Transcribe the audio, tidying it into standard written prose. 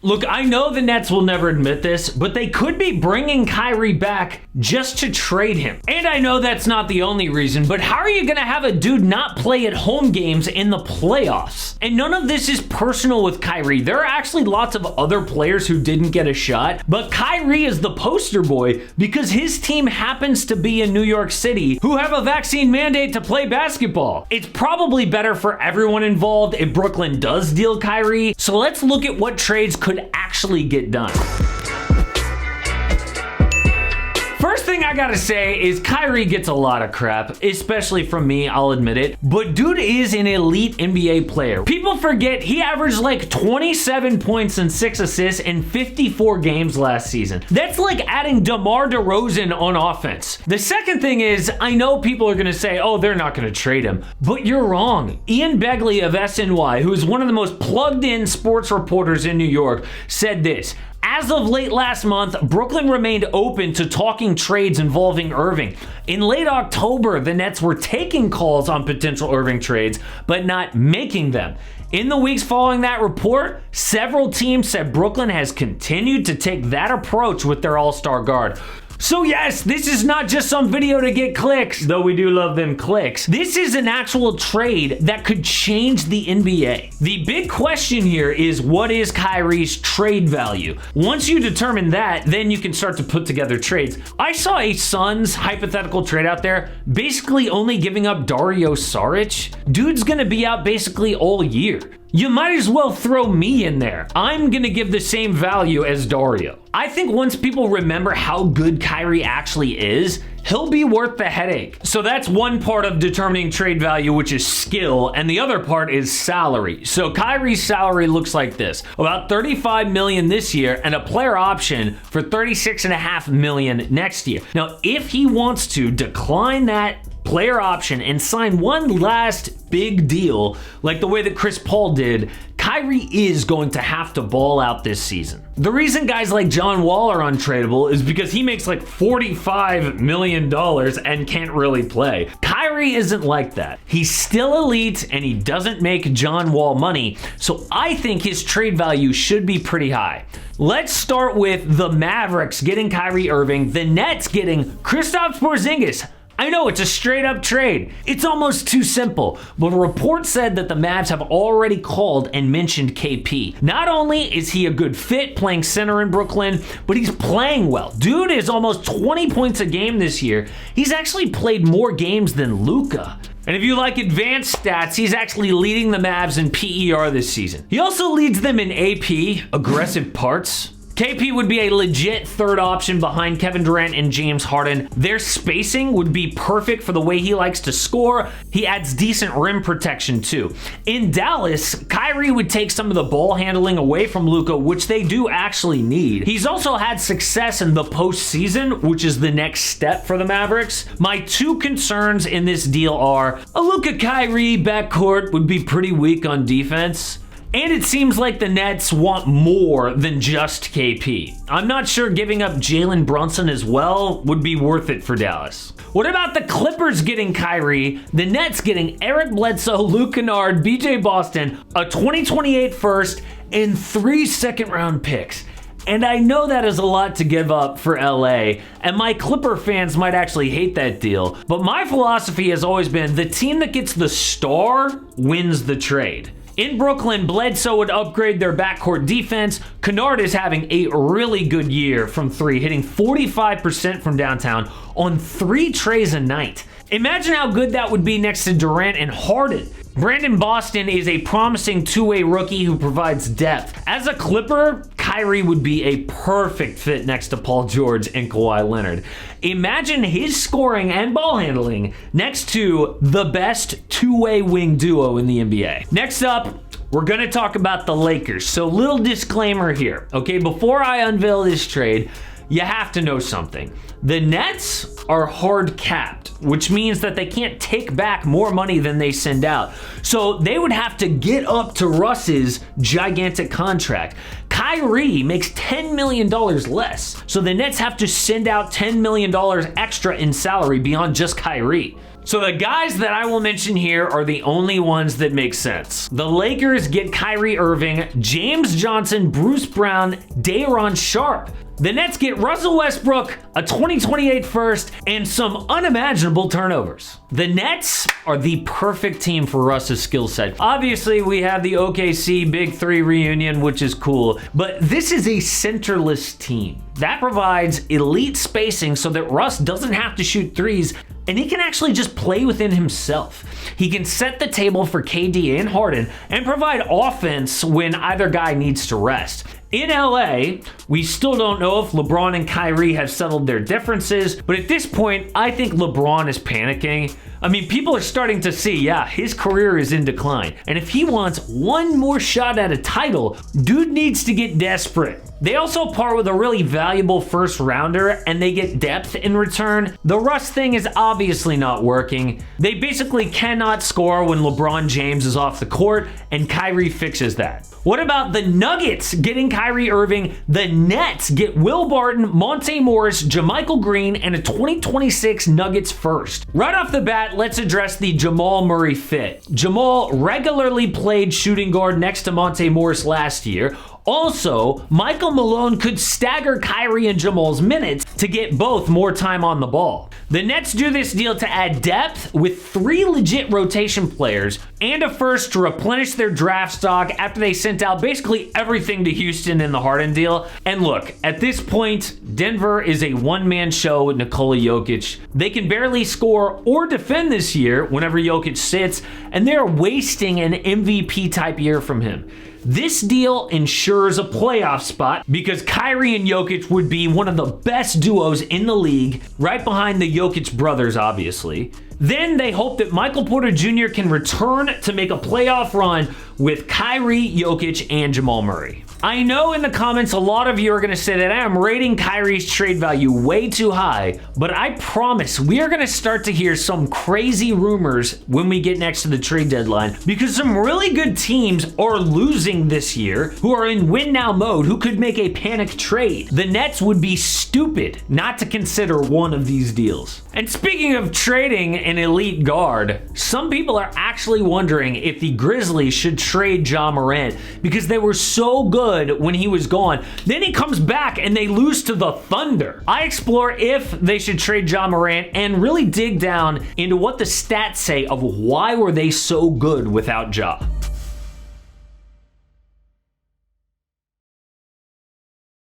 Look, I know the Nets will never admit this, but they could be bringing Kyrie back just to trade him. And I know that's not the only reason, but how are you going to have a dude not play at home games in the playoffs? And none of this is personal with Kyrie. There are actually lots of other players who didn't get a shot, but Kyrie is the poster boy because his team happens to be in New York City, who have a vaccine mandate to play basketball. It's probably better for everyone involved if Brooklyn does deal Kyrie. So let's look at what trades could actually get done. First thing I gotta say is Kyrie gets a lot of crap, especially from me, I'll admit it, but dude is an elite NBA player. People forget he averaged like 27 points and 6 assists in 54 games last season. That's like adding DeMar DeRozan on offense. The second thing is, I know people are gonna say, oh, they're not gonna trade him, but you're wrong. Ian Begley of SNY, who is one of the most plugged in sports reporters in New York, said this: as of late last month, Brooklyn remained open to talking trades involving Irving. In late October, the Nets were taking calls on potential Irving trades, but not making them. In the weeks following that report, several teams said Brooklyn has continued to take that approach with their all-star guard. So yes, this is not just some video to get clicks, though we do love them clicks. This is an actual trade that could change the NBA. The big question here is, what is Kyrie's trade value? Once you determine that, then you can start to put together trades. I saw a Suns hypothetical trade out there, basically only giving up Dario Saric. Dude's gonna be out basically all year. You might as well throw me in there. I'm gonna give the same value as Dario. I think once people remember how good Kyrie actually is, he'll be worth the headache. So that's one part of determining trade value, which is skill, and the other part is salary. So Kyrie's salary looks like this: about $35 million this year and a player option for $36.5 million next year. Now, if he wants to decline that player option and sign one last big deal, like the way that Chris Paul did, Kyrie is going to have to ball out this season. The reason guys like John Wall are untradeable is because he makes like $45 million and can't really play. Kyrie isn't like that. He's still elite and he doesn't make John Wall money, so I think his trade value should be pretty high. Let's start with the Mavericks getting Kyrie Irving, the Nets getting Kristaps Porzingis. I know, it's a straight up trade. It's almost too simple, but a report said that the Mavs have already called and mentioned KP. Not only is he a good fit playing center in Brooklyn, but he's playing well. Dude is almost 20 points a game this year. He's actually played more games than Luka. And if you like advanced stats, he's actually leading the Mavs in PER this season. He also leads them in AP, aggressive parts. KP would be a legit third option behind Kevin Durant and James Harden. Their spacing would be perfect for the way he likes to score. He adds decent rim protection too. In Dallas, Kyrie would take some of the ball handling away from Luka, which they do actually need. He's also had success in the postseason, which is the next step for the Mavericks. My two concerns in this deal are a Luka-Kyrie backcourt would be pretty weak on defense. And it seems like the Nets want more than just KP. I'm not sure giving up Jalen Brunson as well would be worth it for Dallas. What about the Clippers getting Kyrie, the Nets getting Eric Bledsoe, Luke Kennard, BJ Boston, a 2028 first, and 3 second-round picks? And I know that is a lot to give up for LA, and my Clipper fans might actually hate that deal, but my philosophy has always been the team that gets the star wins the trade. In Brooklyn, Bledsoe would upgrade their backcourt defense. Kennard is having a really good year from three, hitting 45% from downtown on 3 trays a night. Imagine how good that would be next to Durant and Harden. Brandon Boston is a promising two-way rookie who provides depth. As a Clipper, Kyrie would be a perfect fit next to Paul George and Kawhi Leonard. Imagine his scoring and ball handling next to the best two-way wing duo in the NBA. Next up, we're going to talk about the Lakers. So little disclaimer here, okay? Before I unveil this trade, you have to know something. The Nets are hard capped, which means that they can't take back more money than they send out. So they would have to get up to Russ's gigantic contract. Kyrie makes $10 million less. So the Nets have to send out $10 million extra in salary beyond just Kyrie. So the guys that I will mention here are the only ones that make sense. The Lakers get Kyrie Irving, James Johnson, Bruce Brown, Day'Ron Sharpe. The Nets get Russell Westbrook, a 2028 first, and some unimaginable turnovers. The Nets are the perfect team for Russ's skill set. Obviously, we have the OKC Big Three reunion, which is cool, but this is a centerless team. That provides elite spacing so that Russ doesn't have to shoot threes, and he can actually just play within himself. He can set the table for KD and Harden and provide offense when either guy needs to rest. In LA, we still don't know if LeBron and Kyrie have settled their differences, but at this point, I think LeBron is panicking. I mean, people are starting to see, yeah, his career is in decline. And if he wants one more shot at a title, dude needs to get desperate. They also part with a really valuable first rounder and they get depth in return. The Russ thing is obviously not working. They basically cannot score when LeBron James is off the court, and Kyrie fixes that. What about the Nuggets getting Kyrie Irving? The Nets get Will Barton, Monte Morris, JaMychal Green, and a 2026 Nuggets first. Right off the bat, let's address the Jamal Murray fit. Jamal regularly played shooting guard next to Monte Morris last year. Also, Michael Malone could stagger Kyrie and Jamal's minutes to get both more time on the ball. The Nets do this deal to add depth with 3 legit rotation players and a first to replenish their draft stock after they sent out basically everything to Houston in the Harden deal. And look, at this point, Denver is a one-man show with Nikola Jokic. They can barely score or defend this year whenever Jokic sits, and they're wasting an MVP type year from him. This deal ensures a playoff spot because Kyrie and Jokic would be one of the best duos in the league, right behind the Jokic brothers, obviously. Then they hope that Michael Porter Jr. can return to make a playoff run with Kyrie, Jokic, and Jamal Murray. I know in the comments a lot of you are going to say that I am rating Kyrie's trade value way too high, but I promise we are going to start to hear some crazy rumors when we get next to the trade deadline, because some really good teams are losing this year who are in win now mode who could make a panic trade. The Nets would be stupid not to consider one of these deals. And speaking of trading an elite guard, some people are actually wondering if the Grizzlies should trade Ja Morant because they were so good when he was gone. Then he comes back and they lose to the Thunder. I explore if they should trade Ja Morant and really dig down into what the stats say of why were they so good without Ja.